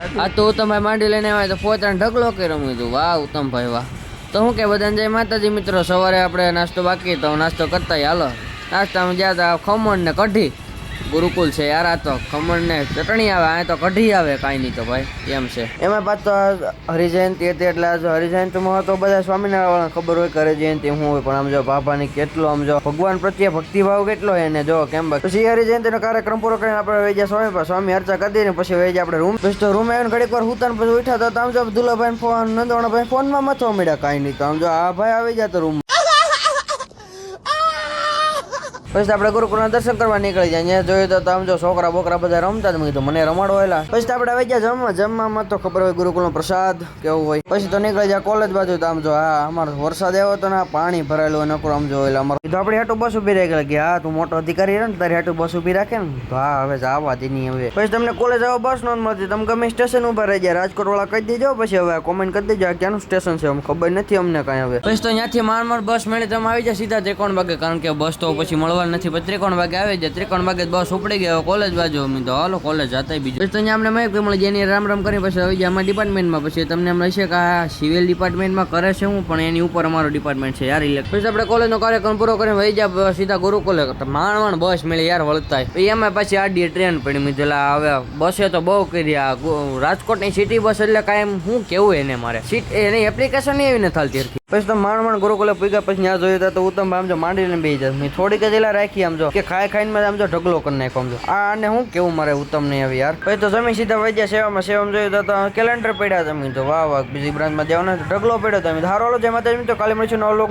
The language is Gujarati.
આ તો ઉત્તમભાઈ માંડી લઈને આવ્યા તો પોતાને ઢગલો કર્યો. મેં કીધું વાહ ઉત્તમભાઈ વાહ. તો હું કે બધાને જય માતાજી મિત્રો. સવારે આપણે નાસ્તો બાકી તો નાસ્તો કરતા હાલો. નાસ્તામાં જ્યાં હતા ખમણ ને કઢી. ગુરુકુલ છે યાર. આ તો ખમણ ને ચટણી આવે, આ તો કઢી આવે. કાંઈ નહીં તો ભાઈ એમ છે. એમાં પાછો હરિજયંતિ હતી એટલે હરિજયંતિમાં તો બધા સ્વામિનારાયણ ખબર હોય કરે જયંતિ શું હોય, પણ આમ જો બાપાની કેટલો આમ જો ભગવાન પ્રત્યે ભક્તિભાવ કેટલો હોય એને જો કેમ. પછી હરિજયંતિનો કાર્યક્રમ પૂરો કરીને આપણે વહી ગયા સ્વામી અર્ચા કરી દઈએ ને પછી વહી ગયા આપણે રૂમ. પછી તો રૂમ આવીને ઘડીક વાર હુતા પછી ઉઠ્યા તો આમ જો દુલાભાઈ ફોન નંદવાણાભાઈ ફોનમાં મથવા મળ્યા. કાંઈ નહીં તો આમ જો આ ભાઈ આવી જતો રૂમ. પછી આપણે ગુરુકુળના દર્શન કરવા નીકળી જાય. અહીંયા જોયું તો આમ જો છોકરા બોકરા બધા રમતા. મેં કીધું મને રમાડો એલા. પછી આપણે આવી ગયા જમવામાં તો ખબર હોય ગુરુકુળનો પ્રસાદ કેવું હોય. પછી તો નીકળી જાય કોલેજ બાજુ. તો આમ જો હા અમારો વરસાદ આવ્યો તો ને પાણી ભરાયેલું નકરું આમ જો એટલે અમારું તો આપણી હાટું બસ ઉભી રહી ગયેલા કે હા તું મોટો અધિકારી રહે ને તારી હાટું બસ ઉભી રાખે ને તો હા હવે જવા દીની હવે. પછી તમને કોલેજ આવો બસ નો મળતી. તમે ગમે સ્ટેશન ઉભા રહી જાય. રાજકોટ વાળા કહી દેજો. પછી હવે કોમેન્ટ કરી દેજો ક્યાંનું સ્ટેશન છે ખબર નથી અમને કાંઈ હવે. પછી તો ત્યાંથી માંડ બસ મળી તમે આવી જાય સીધા 53 વાગે, કારણ કે બસ તો પછી મળવા નથી. પછી 53 વાગે આવી જાય. 53 વાગે બસ ઉપડી ગયો કોલેજ બાજુ. અમે તો હાલો કોલેજ જતા બીજું. પછી તો અહીંયા અમને મળી મળી જેની રામ રામ કરી પછી આવી જાય અમારા ડિપાર્ટમેન્ટમાં. પછી તમને એમ રહેશે કે આ સિવિલ ડિપાર્ટમેન્ટમાં કરે છે હું, પણ એની ઉપર અમારો ડિપાર્ટમેન્ટ છે યાર ઇલેક્ટ. પછી આપણે કોલેજનો કાર્યક્રમ પૂરો કરીને વહી જાય સીધા ગુરુકુલે. માંડ બસ મળી યાર વળતા. એમાં પછી આડી ટ્રેન પડી. મેં પેલા હવે બસે તો બહુ કરી. આ રાજકોટની સિટી બસ એટલે કાંઈ હું કેવું એને મારે સીટ એની એપ્લિકેશન એવી નથી હાલતી. પછી તો માંડ ગુરુકુલે પૂગ્યા. પછી ત્યાં જોયું તો ઉત્તમ આમ જો માંડીને બેસી જાય. મેં થોડીક જ એલા રાખી આમ જો કે ખાઈને આમ જો ઢગલો કરી નાખો આમ જો આને હું કેવું મારે ઉત્તમ નહીં હવે યાર. પછી તો જમી સીધા વહી ગયા સેવામાં જોયું તો કેલેન્ડર પડ્યા. તમે તો વાહ વાહ બીજી બ્રાન્ચમાં જવાના ઢગલો પડ્યો. તમે હારો હાલો જેમાં તો કાલે મળીશું નવો લોક.